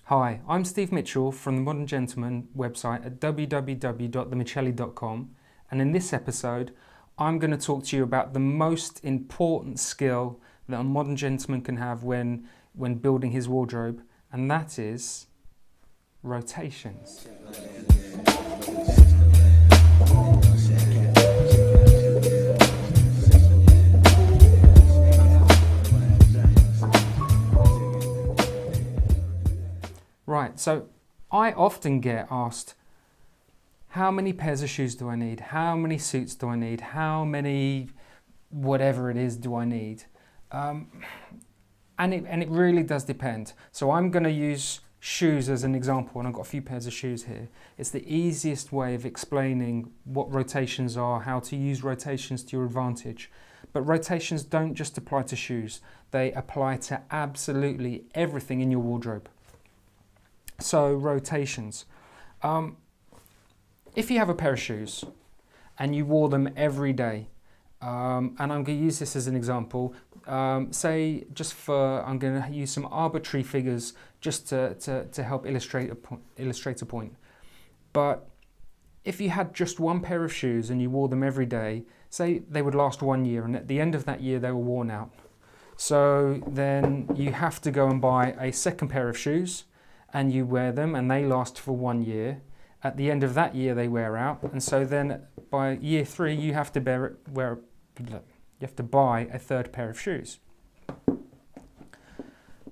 Hi, I'm Steve Mitchell from the Modern Gentleman website at www.themichelli.com, and in this episode I'm going to talk to you about the most important skill that a modern gentleman can have when building his wardrobe, and that is rotations. Right, so I often get asked, how many pairs of shoes do I need? How many suits do I need? How many whatever it is do I need? And it really does depend. So I'm going to use shoes as an example, and I've got a few pairs of shoes here. It's the easiest way of explaining what rotations are, how to use rotations to your advantage. But rotations don't just apply to shoes. They apply to absolutely everything in your wardrobe. So rotations. If you have a pair of shoes and you wore them every day, and I'm going to use this as an example, I'm going to use some arbitrary figures just to help illustrate a point. But if you had just one pair of shoes and you wore them every day, say they would last 1 year, and at the end of that year they were worn out. So then you have to go and buy a second pair of shoes, and you wear them and they last for 1 year. At the end of that year they wear out, and so then by year 3 you have to buy a third pair of shoes.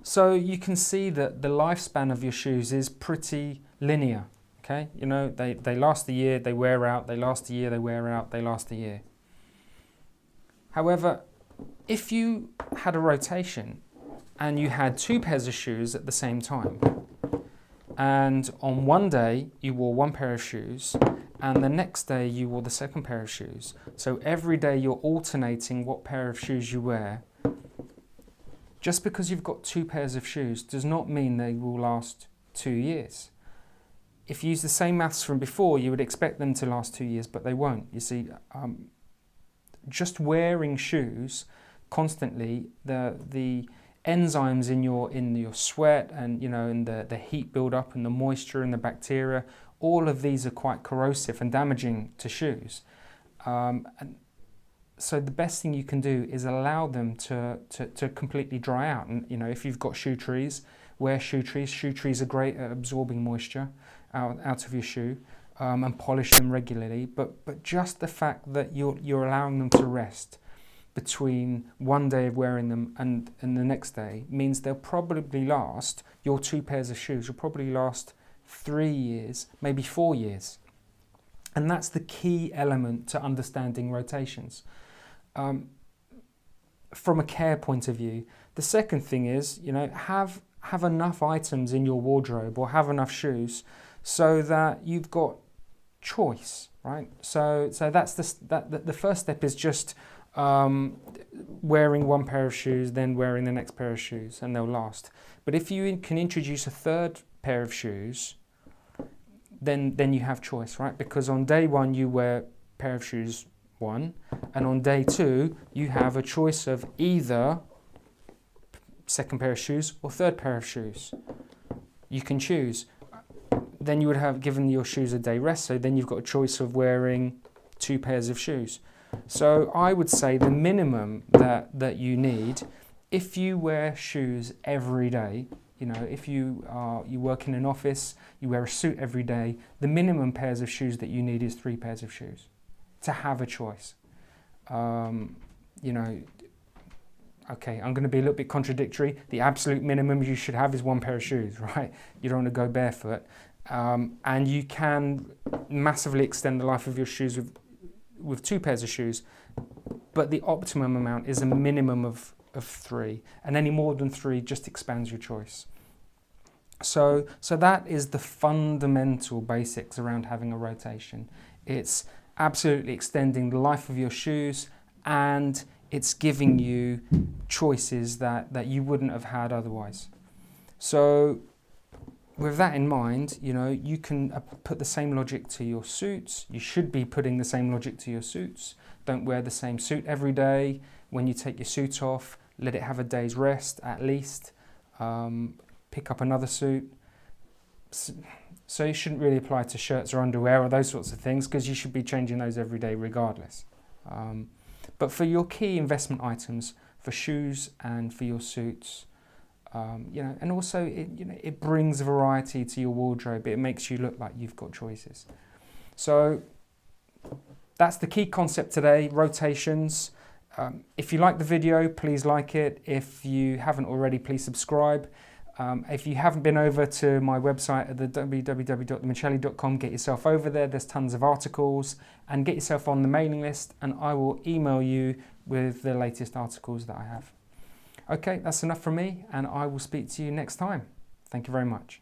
So you can see that the lifespan of your shoes is pretty linear. Okay, you know, they last a year, they wear out, they last a year, they wear out, they last a year. However, if you had a rotation and you had 2 pairs of shoes at the same time, and on one day you wore 1 pair of shoes and the next day you wore the second pair of shoes, so every day you're alternating what pair of shoes you wear, just because you've got 2 pairs of shoes does not mean they will last 2 years. If you use the same maths from before, you would expect them to last 2 years, but they won't. You see, just wearing shoes constantly, the enzymes in your sweat and in the heat build up and the moisture and the bacteria, all of these are quite corrosive and damaging to shoes. And so the best thing you can do is allow them to completely dry out. And if you've got shoe trees, wear shoe trees. Shoe trees are great at absorbing moisture out of your shoe, and polish them regularly. But just the fact that you're allowing them to rest between one day of wearing them and the next day means they'll probably last, your 2 pairs of shoes will probably last 3 years, maybe 4 years. And that's the key element to understanding rotations. From a care point of view, the second thing is, have enough items in your wardrobe or have enough shoes so that you've got choice, right? So that's the first step is just wearing 1 pair of shoes, then wearing the next pair of shoes, and they'll last. But if you can introduce a third pair of shoes, then you have choice, right? Because on day 1 you wear pair of shoes 1, and on day 2 you have a choice of either second pair of shoes or third pair of shoes. You can choose. Then you would have given your shoes a day rest, so then you've got a choice of wearing 2 pairs of shoes. So I would say the minimum that you need, if you wear shoes every day, if you work in an office, you wear a suit every day, the minimum pairs of shoes that you need is 3 pairs of shoes to have a choice. Okay, I'm going to be a little bit contradictory. The absolute minimum you should have is 1 pair of shoes, right? You don't want to go barefoot. And you can massively extend the life of your shoes with 2 pairs of shoes, but the optimum amount is a minimum of 3, and any more than 3 just expands your choice. So that is the fundamental basics around having a rotation. It's absolutely extending the life of your shoes, and it's giving you choices that you wouldn't have had otherwise. So with that in mind, you can put the same logic to your suits. You should be putting the same logic to your suits. Don't wear the same suit every day. When you take your suit off, let it have a day's rest at least. Pick up another suit. So it shouldn't really apply to shirts or underwear or those sorts of things, because you should be changing those every day regardless. But for your key investment items, for shoes and for your suits, and also it brings variety to your wardrobe. It makes you look like you've got choices. So that's the key concept today, rotations. If you like the video, please like it. If you haven't already, please subscribe. If you haven't been over to my website at the www.themichelli.com, get yourself over there. There's tons of articles, and get yourself on the mailing list, and I will email you with the latest articles that I have. Okay, that's enough from me, and I will speak to you next time. Thank you very much.